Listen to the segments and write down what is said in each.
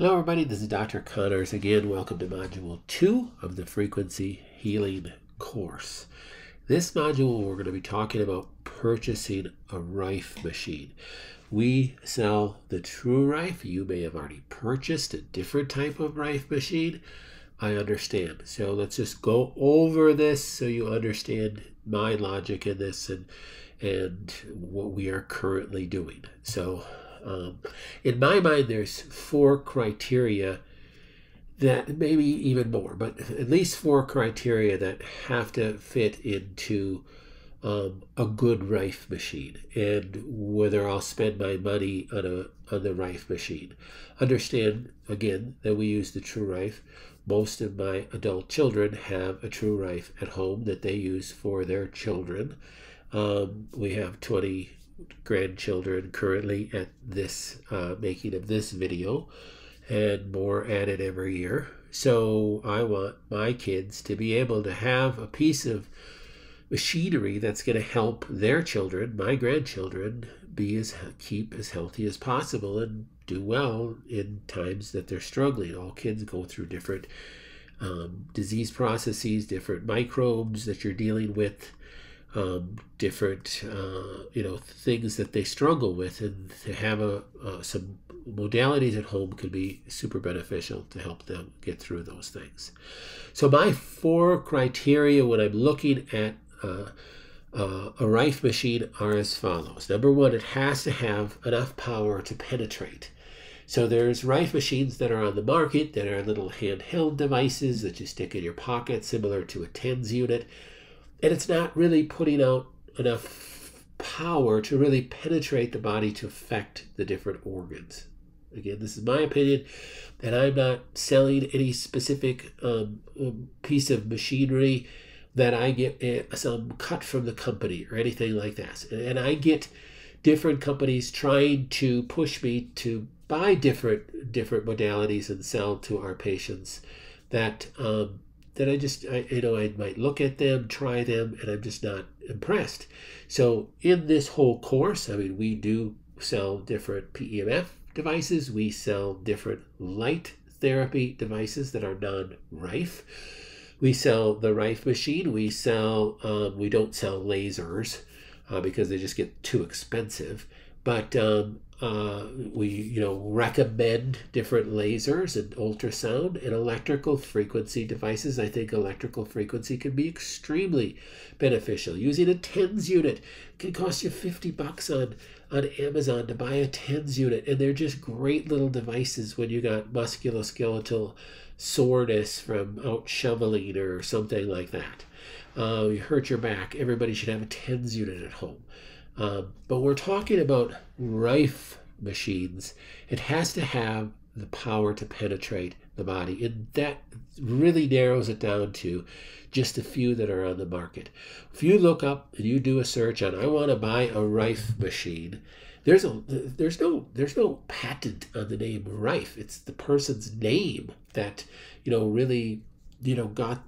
Hello everybody, this is Dr. Connors again. Welcome to Module 2 of the Frequency Healing course. This module we're going to be talking about purchasing a Rife machine. We sell the True Rife. You may have already purchased a different type of Rife machine. I understand. So let's just go over this so you understand my logic in this and what we are currently doing. So in my mind, there's 4 criteria that, maybe even more, but at least 4 criteria that have to fit into a good Rife machine and whether I'll spend my money on the Rife machine. Understand, again, that we use the True Rife. Most of my adult children have a True Rife at home that they use for their children. We have 20 grandchildren currently at this making of this video, and more added every year. So I want my kids to be able to have a piece of machinery that's going to help their children, my grandchildren, keep as healthy as possible and do well in times that they're struggling. All kids go through different disease processes, different microbes that you're dealing with, different things that they struggle with, and to have some modalities at home could be super beneficial to help them get through those things. So my 4 criteria when I'm looking at a Rife machine are as follows. Number 1, it has to have enough power to penetrate. So there's Rife machines that are on the market that are little handheld devices that you stick in your pocket, similar to a TENS unit. And it's not really putting out enough power to really penetrate the body to affect the different organs. Again, this is my opinion, and I'm not selling any specific piece of machinery that I get some cut from the company or anything like that. And I get different companies trying to push me to buy different modalities and sell to our patients that I might look at them, try them, and I'm just not impressed. So in this whole course, we do sell different PEMF devices. We sell different light therapy devices that are non-Rife. We sell the Rife machine. We don't sell lasers because they just get too expensive. But we recommend different lasers and ultrasound and electrical frequency devices. I think electrical frequency can be extremely beneficial. Using a TENS unit can cost you $50 on Amazon to buy a TENS unit, and they're just great little devices when you got musculoskeletal soreness from out shoveling or something like that. You hurt your back, everybody should have a TENS unit at home. But we're talking about Rife machines. It has to have the power to penetrate the body, and that really narrows it down to just a few that are on the market. If you look up and you do a search on I want to buy a Rife machine, there's no patent on the name Rife. It's the person's name that really got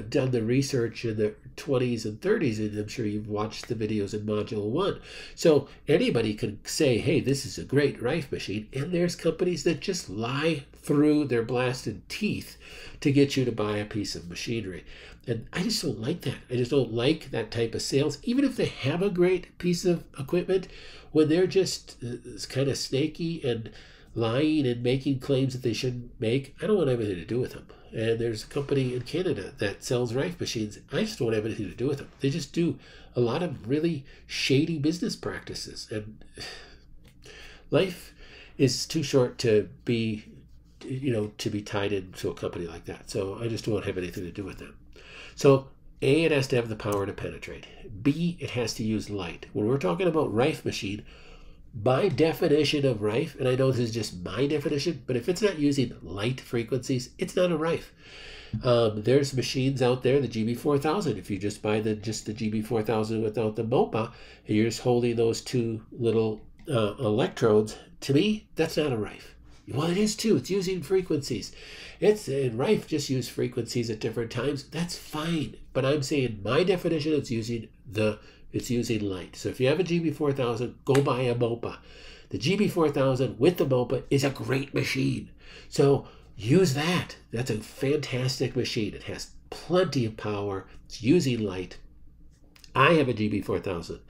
done the research in the 20s and 30s, and I'm sure you've watched the videos in Module 1. So anybody can say, hey, this is a great Rife machine, and there's companies that just lie through their blasted teeth to get you to buy a piece of machinery. And I just don't like that. I just don't like that type of sales. Even if they have a great piece of equipment, when they're just kind of snaky and lying and making claims that they shouldn't make, I don't want anything to do with them. And there's a company in Canada that sells Rife machines. I just don't have anything to do with them. They just do a lot of really shady business practices. And life is too short to be tied into a company like that. So I just don't have anything to do with them. So A, it has to have the power to penetrate. B, it has to use light. When we're talking about Rife machine, by definition of Rife, and I know this is just my definition, but if it's not using light frequencies, it's not a Rife. There's machines out there, the GB4000. If you just buy the GB4000 without the MOPA, and you're just holding those 2 little electrodes, to me, that's not a Rife. Well, it is too. It's using frequencies. And Rife just use frequencies at different times. That's fine. But I'm saying my definition, it's using light. So if you have a GB4000, go buy a MOPA. The GB4000 with the MOPA is a great machine. So use that. That's a fantastic machine. It has plenty of power. It's using light. I have a GB4000.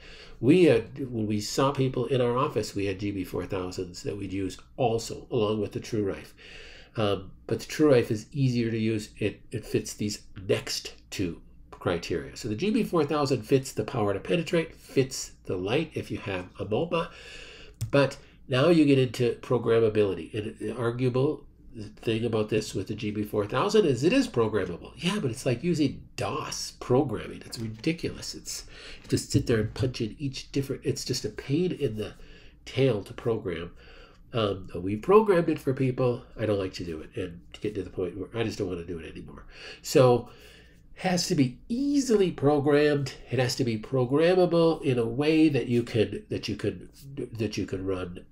When we saw people in our office, we had GB4000s that we'd use also, along with the TruRife. But the TruRife is easier to use. It fits these next two criteria. So the GB4000 fits the power to penetrate, fits the light if you have a MOPA. But now you get into programmability. And the arguable thing about this with the GB4000 is it is programmable. Yeah, but it's like using DOS programming. It's ridiculous. You just sit there and punch in each different, it's just a pain in the tail to program. We programmed it for people. I don't like to do it and to get to the point where I just don't want to do it anymore. So it has to be easily programmed. It has to be programmable in a way that you could run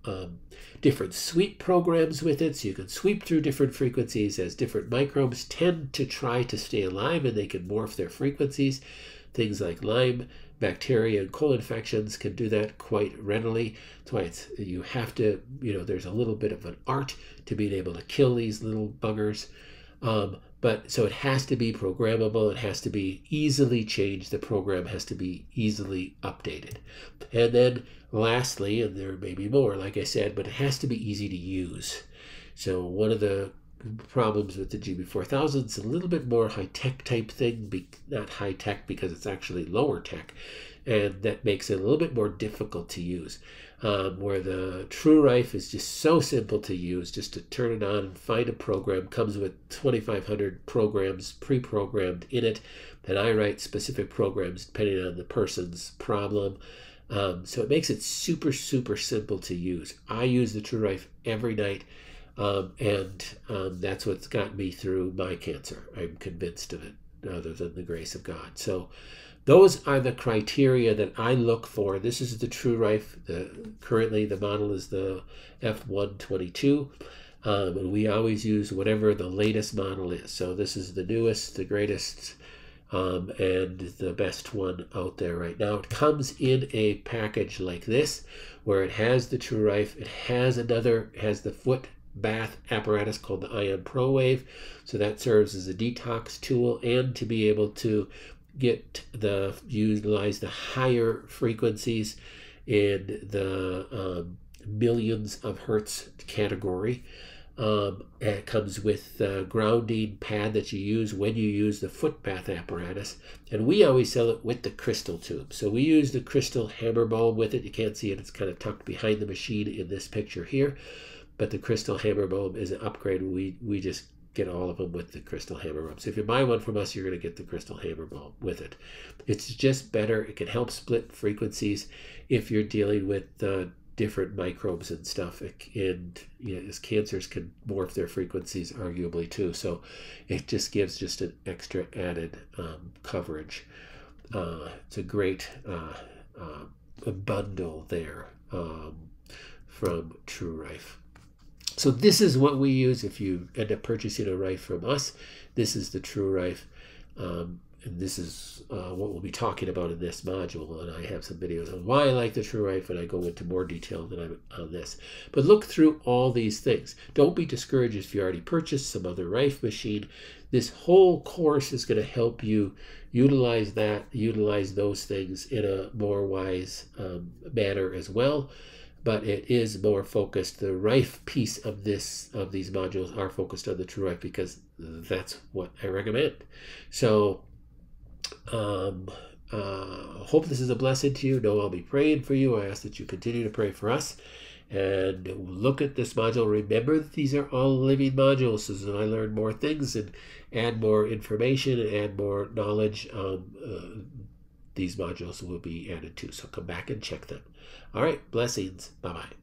different sweep programs with it. So you can sweep through different frequencies as different microbes tend to try to stay alive, and they can morph their frequencies. Things like Lyme bacteria and co-infections can do that quite readily. That's why you have to, there's a little bit of an art to being able to kill these little buggers. But so it has to be programmable. It has to be easily changed. The program has to be easily updated. And then lastly, and there may be more, like I said, but it has to be easy to use. So one of the problems with the GB4000 is a little bit more high-tech type thing, not high-tech because it's actually lower tech, and that makes it a little bit more difficult to use. Where the TruRife is just so simple to use, just to turn it on and find a program, comes with 2,500 programs pre-programmed in it, and I write specific programs depending on the person's problem. So it makes it super, super simple to use. I use the TruRife every night, and that's what's gotten me through my cancer. I'm convinced of it, other than the grace of God. So those are the criteria that I look for. This is the TruRife. Currently, the model is the F122. And we always use whatever the latest model is. So this is the newest, the greatest, and the best one out there right now. It comes in a package like this, where it has the TruRife. It has the foot bath apparatus called the Ion ProWave. So that serves as a detox tool and to be able to utilize the higher frequencies in the millions of hertz category. It comes with a grounding pad that you use when you use the foot bath apparatus, and we always sell it with the crystal tube. So we use the crystal hammer bulb with it. You can't see it, it's kind of tucked behind the machine in this picture here, but the crystal hammer bulb is an upgrade. We just get all of them with the crystal hammer bulb. So if you buy one from us, you're going to get the crystal hammer bulb with it. It's just better. It can help split frequencies if you're dealing with different microbes and stuff. As cancers can morph their frequencies arguably too. So it just gives just an extra added coverage. It's a great bundle there from TruRife. So this is what we use if you end up purchasing a Rife from us. This is the TruRife, and this is what we'll be talking about in this module. And I have some videos on why I like the TruRife, and I go into more detail than I'm on this. But look through all these things. Don't be discouraged if you already purchased some other Rife machine. This whole course is going to help you utilize those things in a more wise manner as well. But it is more focused. The Rife piece of these modules are focused on the TruRife because that's what I recommend. So hope this is a blessing to you. Know I'll be praying for you. I ask that you continue to pray for us and look at this module. Remember that these are all living modules. So as I learn more things and add more information and add more knowledge, these modules will be added to. So come back and check them. All right, blessings. Bye-bye.